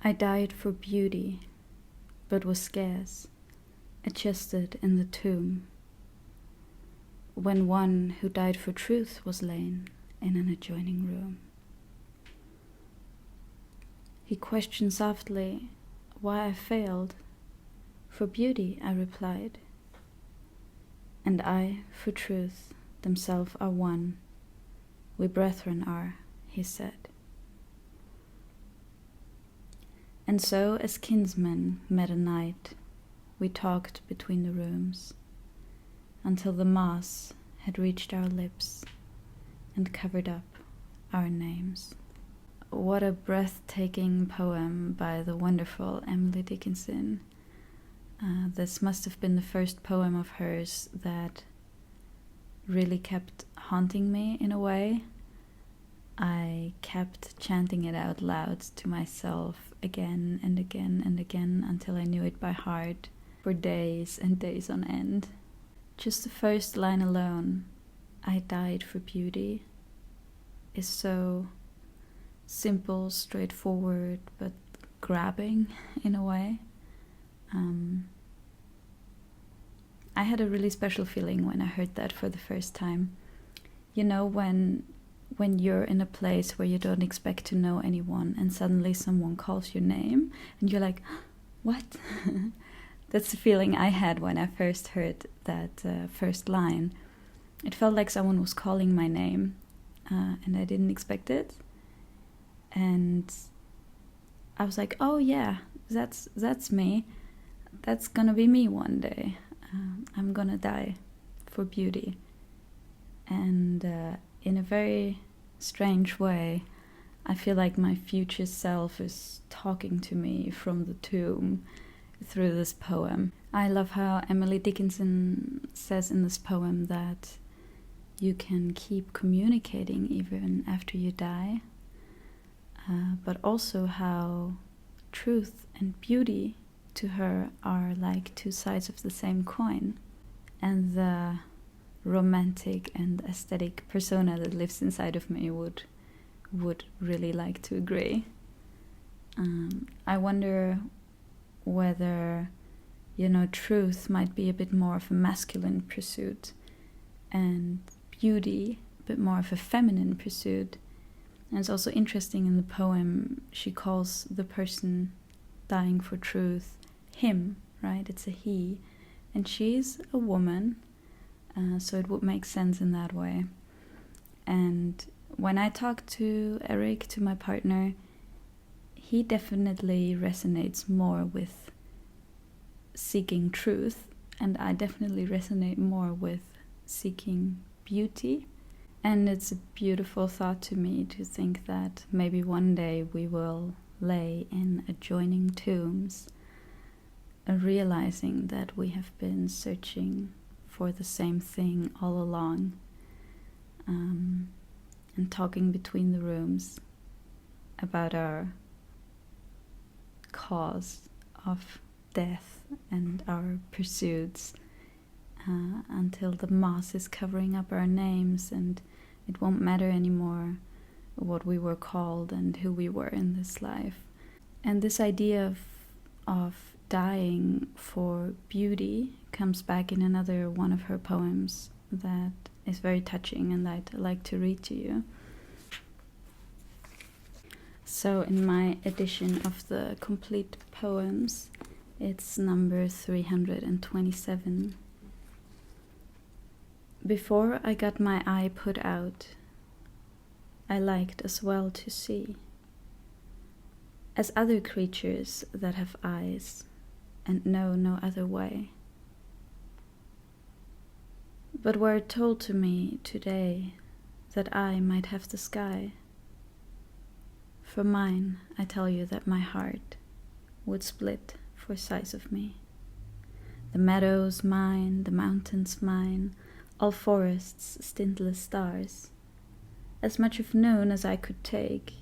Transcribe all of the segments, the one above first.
I died for beauty, but was scarce, adjusted in the tomb, when one who died for truth was lain in an adjoining room. He questioned softly why I failed. For beauty, I replied, and I for truth, themselves are one. We brethren are, he said. And so, as kinsmen met a night, we talked between the rooms, until the moss had reached our lips and covered up our names. What a breathtaking poem by the wonderful Emily Dickinson. This must have been the first poem of hers that really kept haunting me in a way. I kept chanting it out loud to myself again and again and again until I knew it by heart for days and days on end. Just the first line alone, I died for beauty, is so simple, straightforward, but grabbing in a way. I had a really special feeling when I heard that for the first time. You know, when you're in a place where you don't expect to know anyone and suddenly someone calls your name and you're like, what? That's the feeling I had when I first heard that first line. It felt like someone was calling my name, and I didn't expect it. And I was like, oh yeah, that's me. That's gonna be me one day. I'm gonna die for beauty. And in a very strange way, I feel like my future self is talking to me from the tomb through this poem. I love how Emily Dickinson says in this poem that you can keep communicating even after you die, but also how truth and beauty to her are like two sides of the same coin, and the romantic and aesthetic persona that lives inside of me would really like to agree. I wonder whether, truth might be a bit more of a masculine pursuit and beauty a bit more of a feminine pursuit. And it's also interesting in the poem, she calls the person dying for truth him, right? It's a he. And she's a woman, so it would make sense in that way. And when I talk to Eric, to my partner, he definitely resonates more with seeking truth, and I definitely resonate more with seeking beauty. And it's a beautiful thought to me to think that maybe one day we will lay in adjoining tombs, realizing that we have been searching for the same thing all along, and talking between the rooms about our cause of death and our pursuits, until the moss is covering up our names and it won't matter anymore what we were called and who we were in this life. And this idea of dying for beauty comes back in another one of her poems that is very touching and I'd like to read to you. So in my edition of the complete poems, it's number 327. Before I got my eye put out, I liked as well to see, as other creatures that have eyes and know no other way. But were it told to me today that I might have the sky, for mine, I tell you that my heart would split for size of me. The meadows mine, the mountains mine, all forests stintless stars, as much of noon as I could take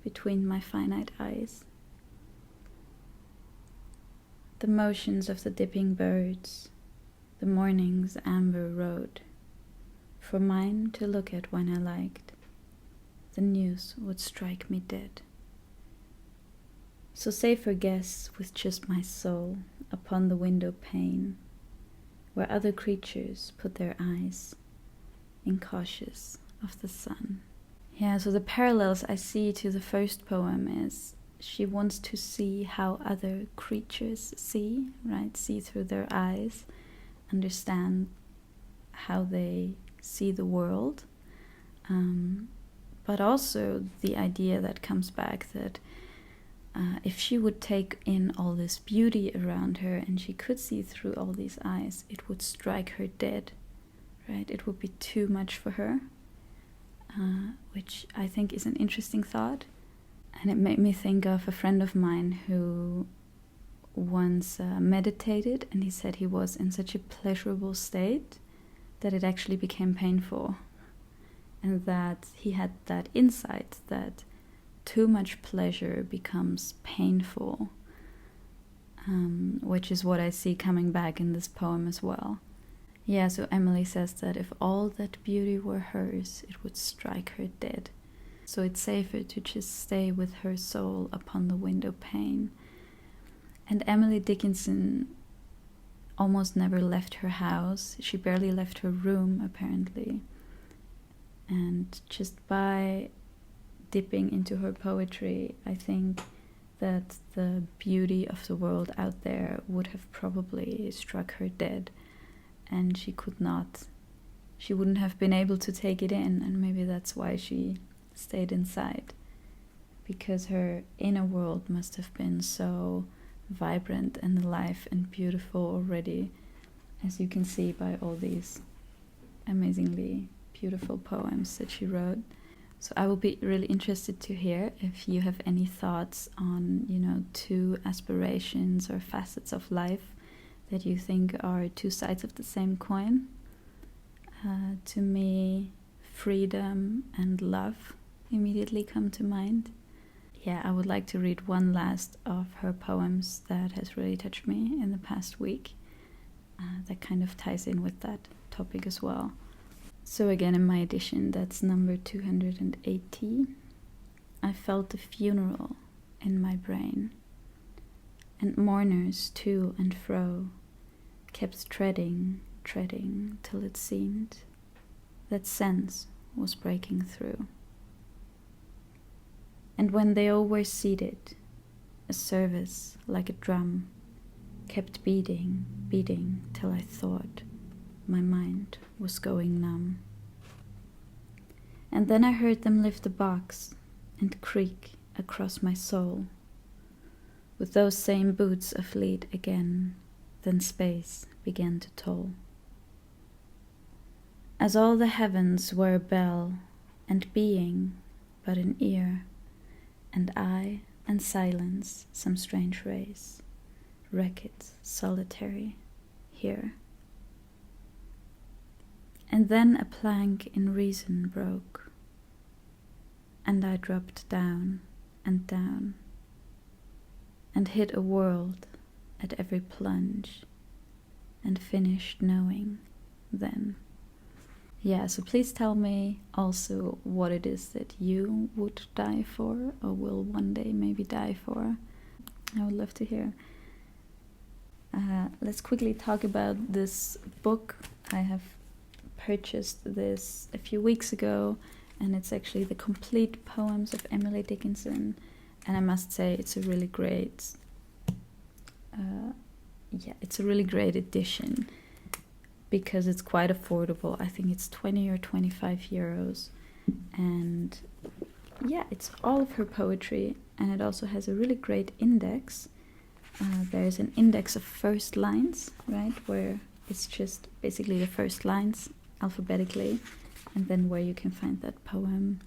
between my finite eyes. The motions of the dipping birds, the morning's amber road, for mine to look at when I liked, the news would strike me dead. So safer guess with just my soul upon the window pane, where other creatures put their eyes, incautious of the sun. Yeah, so the parallels I see to the first poem is she wants to see how other creatures see, right? See through their eyes, understand how they see the world. But also the idea that comes back that if she would take in all this beauty around her and she could see through all these eyes, it would strike her dead, right? It would be too much for her, which I think is an interesting thought. And it made me think of a friend of mine who once meditated, and he said he was in such a pleasurable state that it actually became painful. And that he had that insight that too much pleasure becomes painful, which is what I see coming back in this poem as well. Yeah, so Emily says that if all that beauty were hers, it would strike her dead. So it's safer to just stay with her soul upon the window pane. And Emily Dickinson almost never left her house. She barely left her room, apparently. And just by dipping into her poetry, I think that the beauty of the world out there would have probably struck her dead, and she wouldn't have been able to take it in, and maybe that's why she stayed inside, because her inner world must have been so vibrant and alive and beautiful already, as you can see by all these amazingly beautiful poems that she wrote. So I will be really interested to hear if you have any thoughts on, two aspirations or facets of life that you think are two sides of the same coin. To me, freedom and love immediately come to mind. Yeah, I would like to read one last of her poems that has really touched me in the past week. That kind of ties in with that topic as well. So again, in my edition, that's number 280. I felt a funeral in my brain, and mourners to and fro kept treading, till it seemed that sense was breaking through. And when they all were seated, a service like a drum kept beating, till I thought my mind was going numb. And then I heard them lift a box and creak across my soul, with those same boots of lead again. Then space began to toll, as all the heavens were a bell, and being but an ear, and I and silence some strange race, wreck it solitary here. And then a plank in reason broke, and I dropped down, and hit a world at every plunge, and finished knowing then. Yeah, so please tell me also what it is that you would die for, or will one day maybe die for. I would love to hear. Let's quickly talk about this book. I have purchased this a few weeks ago, and it's actually the complete poems of Emily Dickinson, and I must say it's a really great edition, because it's quite affordable. I think it's 20 or 25 euros, and yeah, it's all of her poetry, and it also has a really great index. There's an index of first lines, right, where it's just basically the first lines alphabetically, and then where you can find that poem,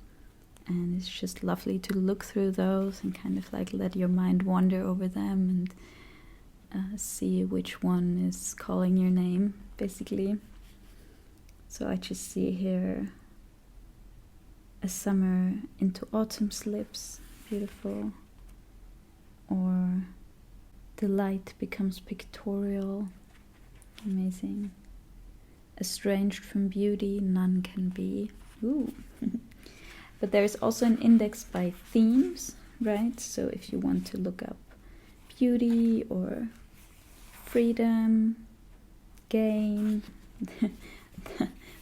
and it's just lovely to look through those and kind of like let your mind wander over them and see which one is calling your name, basically. So I just see here a summer into autumn slips, beautiful, or the light becomes pictorial, amazing. Estranged from beauty, none can be. Ooh. But there is also an index by themes, right? So if you want to look up beauty or freedom, gain,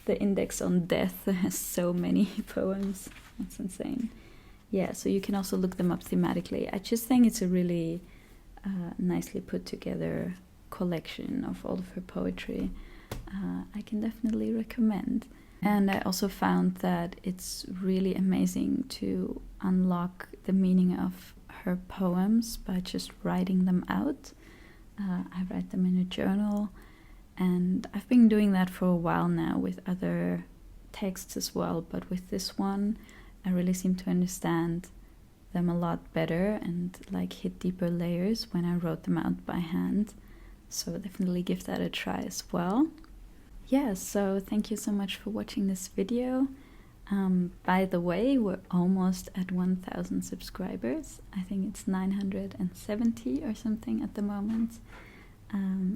the index on death has so many poems. That's insane. Yeah, so you can also look them up thematically. I just think it's a really nicely put together collection of all of her poetry. I can definitely recommend. And I also found that it's really amazing to unlock the meaning of her poems by just writing them out. I write them in a journal, and I've been doing that for a while now with other texts as well, but with this one I really seem to understand them a lot better and like hit deeper layers when I wrote them out by hand. So definitely give that a try as well. Yeah, so thank you so much for watching this video. By the way, we're almost at 1,000 subscribers. I think it's 970 or something at the moment.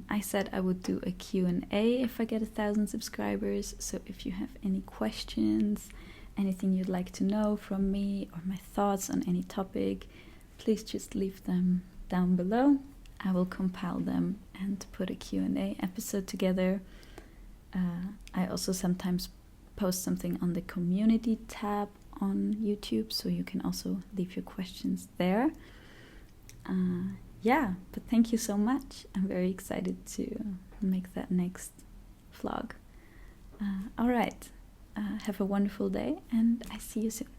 I said I would do a Q&A if I get 1,000 subscribers, so if you have any questions, anything you'd like to know from me, or my thoughts on any topic, please just leave them down below. I will compile them and put a Q&A episode together. I also sometimes post something on the community tab on YouTube, so you can also leave your questions there. Yeah, but thank you so much. I'm very excited to make that next vlog. All right, have a wonderful day, and I see you soon.